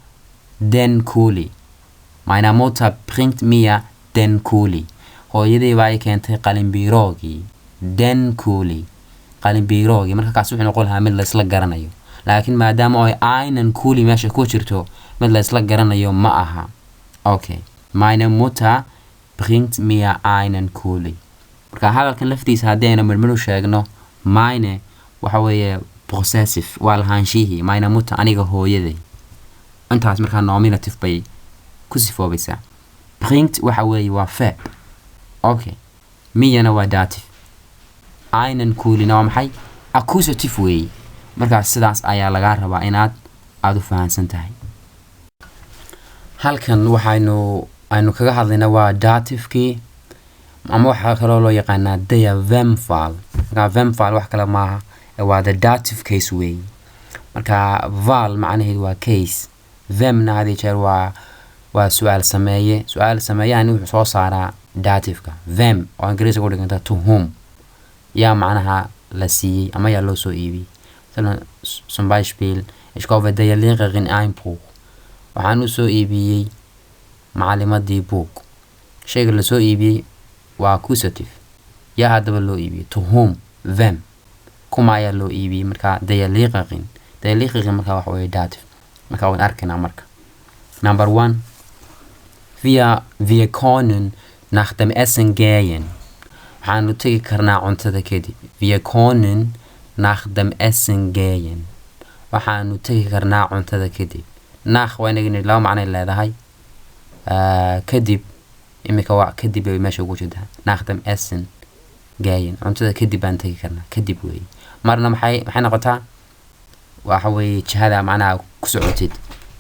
den Kuli meine Mutter bringt mir den Kuli hooyaday baa ay keentay qalin biiroogi den Kuli qalin biiroogi marka kaas wuxuu noqon lahaa mid la isla garanayo laakiin maadaama ay einen Kuli meesha ku jirto mid la isla garanayo ma aha okay meine Mutter bringt mir einen Kuli marka hadalkan laftiisa hadayna marmar sheegno meine waxa weeye possessive waa lahaanshihi meine Mutter aniga hooyaday intaas marka nominative bay ku sifoobaysaa bringt waxa weeye waa verb okay miyana waa dative einen Kuli waa maxay accusative weeye marka sidaas ayaa laga rabaa inaad u fahansan tahay halkan waxaynu kaga hadlaynaa waa dative-kii ama waxa kale oo loo yaqaan der Vemfall marka Vemfall wax kale maaha waa the dative case weeye marka val macnaheedu waa case vemna hadii jeer waa su'aal sameeyaan wuxuu soo saaraa dative-ka vem oo ingiriisiga u dhiganta to whom yaa macnaha la siiyay ama yaa loo soo iibiyay zum Beispiel ich kaufe der Lehrerin ein Buch waxaan u soo iibiyay macallimadii book shayga la soo iibiyay waa accusative yaa hadaba loo iibiyay to whom vem kuma yaa loo iibiyay marka der Lehrerin marka wax weeye dative marka waan arkaynaa marka number 1 wir können nach dem Essen gehen waxaanu tagi karnaa cuntada kadib wir können nach dem Essen gehen waxaanu tagi karnaa cuntada kadib nach waa inagni laba macno leedahay kadib imika waa kadib ay meesha ugu jirtaa nach dem Essen gehen cuntada kadib baan tagi karnaa kadib weey marna maxay noqotaa waxa weeye jihada macnaha ku socotid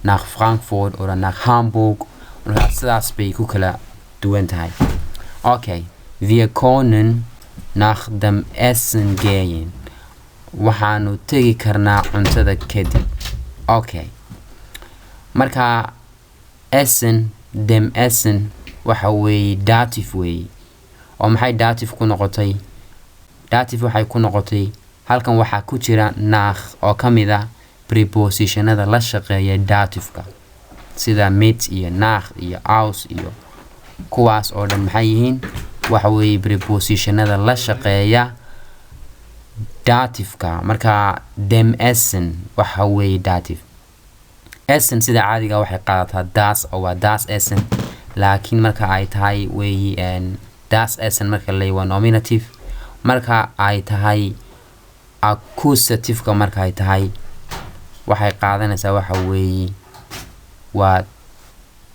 nach Frankfurt oder nach Hamburg und sidaas bay ku kala duwan tahay okay wir können nach dem Essen gehen waxaanu tagi karnaa cuntada kadib okay marka Essen dem Essen waxa weeye dative weeye oo maxay dative ku noqotay dative waxay ku noqotay halkan waxa ku jira nach oo kamida prepositionada la shaqeeya dative-ka sida mit iyo nach iyo aus iyo kuwaas oo dhan maxay yihiin waxa weeye prepositionada la shaqeeya dative-ka marka dem Essen waxa weeye dative Essen sida caadiga waxay qaadataa das oo waa das Essen laakiin marka ay tahay weeye das Essen marka la waa nominative marka ay tahay accusative-ka marka ay tahay waxay qaadanaysaa waxa weeye waa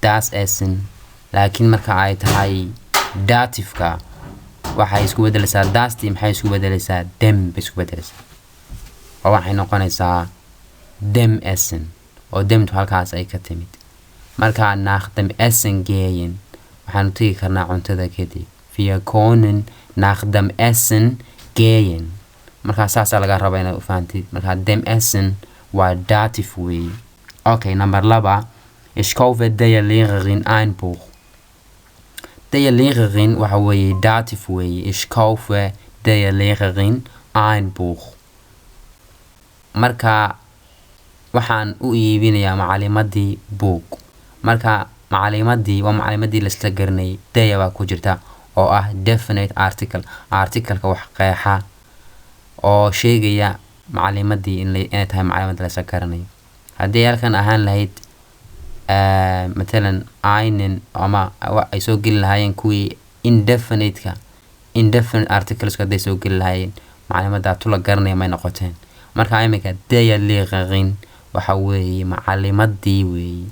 das essen laakiin marka ay tahay dative-ka waxay isku bedelaysaa dasti maxay isku bedelaysaa dem bay isku bedelaysaa oo waxay noqonaysaa dem essen oo demtu halkaas ay ka timid marka nach dem essen gehen waxaanu tegi karnaa cuntada kadib wir können nach dem essen gehen marka saas laga rabaa inaad u fahamtid marka dem essen waa dative way okay number 2 ich kaufe der Lehrerin ein Buch der Lehrerin waxa weeye dative way ich kaufe der Lehrerin ein Buch marka waxaan u iibinayaa macalimadii book marka macalimadii waa macalimadii la isla garanay daya waa ku jirta oo ah definite article-ka wax qeexa oo sheegaya macalimadii inay tahay macalimada la isla garanay haddii halkan ahaan lahayd مثلا einen ama ay soo geli lahaayeen kuwii indefinite articles ka soo geli lahaayeen macalimada tu la garanay ma noqoteen marka imika der Lehrerin waxa weeye macalimadii weeye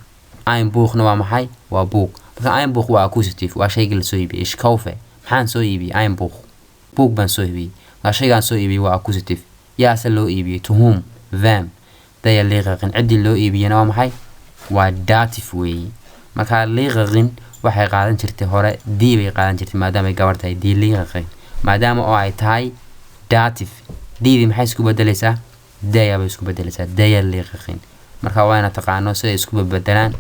ein Buchna waa maxay waa book marka ein Buch waa accusative waa shay la soo iibiyay ich kaufe maxaan soo iibiyay ein Buch book baan soo iibiyay waa shaygaan soo iibiyay waa accusative yaa se loo iibiyay to whom them der Lehrerin cidii loo iibiyana waa maxay waa dative weeye marka Lehrerin waxay qaadan jirtay hore die bay qaadan jirtay maadaama ay gabar tahay die Lehrerin maadaama oo ay tahay dative die maxay isku bedelaysaa der bay isku bedelaysaa der Lehrerin marka waa inaad taqaano sida isku bedelaan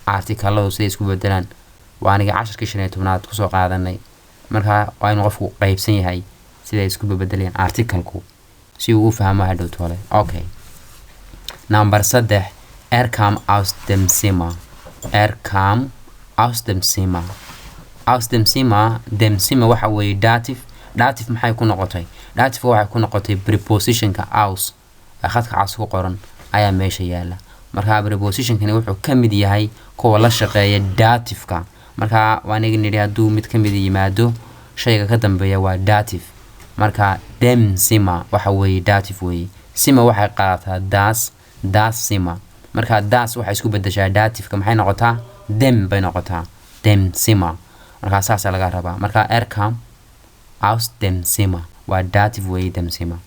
article-ladu sida isku bedelaan waa aniga 10-15 ku soo qaadanay marka waa inuu qofku qaybsan yahay sida isku bedelayaan article-ku si uu u fahmo hadhow toole okay number 3 kam aus dem Zimmer aus dem Zimmer dem Zimmer waxa weeye dative maxay ku noqotay dative waxay ku noqotay preposition-ka aus khadka cas ku qoran ayaa meesha yaala marka preposition-kani wuxuu ka mid yahay kuwa la shaqeeya dative-ka marka waa aniga nidhi hadduu mid ka mid yimaado shayga ka dambeeya waa dative marka dem Zimmer waxa weeye dative weeye Zimmer waxay qaadataa das Zimmer marka das waxay isku bedeshaa dative-ka maxay noqotaa dem bay noqotaa dem Zimmer marka saas laga rabaa marka kam aus dem Zimmer waa dative way dem Zimmer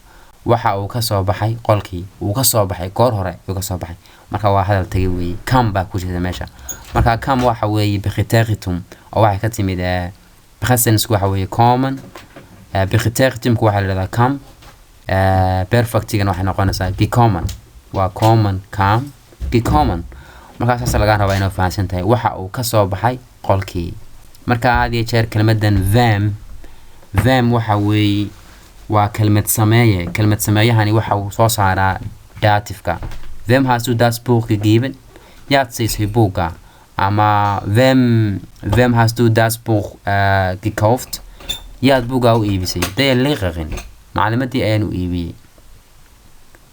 waxa uu ka soo baxay qolkii uu ka soo baxay goor hore uu ka soo baxay marka waa hadal tagay way kam baa ku jirta meesha marka kam waxa weeye bikhitaritum oo waxay ka timid presence waxa weeye common bikhitaritum waxa la yiraahdaa kam perfect-gan waxay noqonaysaa gekommen waa common kam gekommen marka saas laga rabaa inuu fahansan tahay waxa uu ka soo baxay qolkii marka aad iyo jeer kelmadan them waxa weeye waa kelmad sameeyahani waxa uu soo saaraa dative-ka them hast du das Buch gegeben yaad siisay buugga ama them hast du das Buch gekauft yaad buugga u iibisay der Lehrerin macalimadii ayaan u iibiyay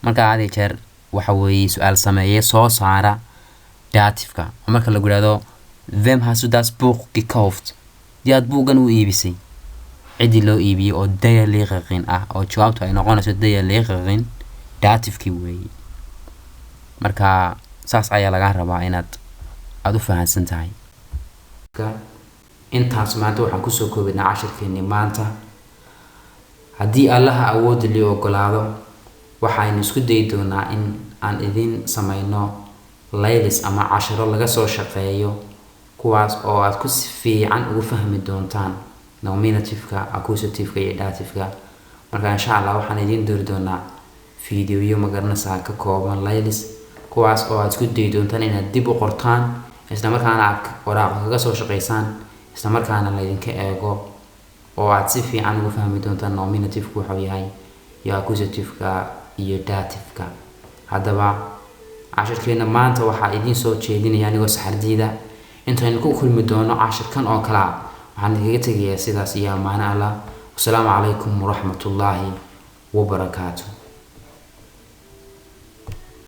marka aad iyo jeer waxa weeye su'aal sameeye soo saara dative-ka marka la yiraahdo them hast du das Buch gekauft yaad buuggan u iibisay cidii loo iibiyay oo der Lehrerin ah oo jawaabtu ay noqonayso der Lehrerin dative-kii weeye marka saas ayaa laga rabaa inaad u fahansan tahay intaas maanta waxaan kusoo koobnaa casharkeennii maanta haddii allaha awood leh ogolaado waxaynu isku dayi doonaa in aan idin samayno laylis ama casharo laga soo shaqeeyo kuwaas oo aad ku fiican ugu fahmi doontaan nominative-ka accusative-ka iyo dative-ka marka insha Allah waxaan idin diri doonaa fiidiyoyo magaranaysa ka kooban laylis kuwaas oo aad isku dayi doontaan inaad dib u qortaan isla markaana aad waraaq kaga soo shaqeysaan isla markaana la idinka eego oo aad si fiican ugu fahmi doontaan nominative-ku waxa yahay iyo accusative-ka iyo dative-ka haddaba casharkeena maanta waxaa idin soo jeedinaya anigoo saxardiida intaaynu ku kulmi doono casharkan oo kala waxaan idinkaga tegayaa sidaas iyo amaano Allah. Wassalaamu calaykum waraxmatullaahi wabarakaatuh.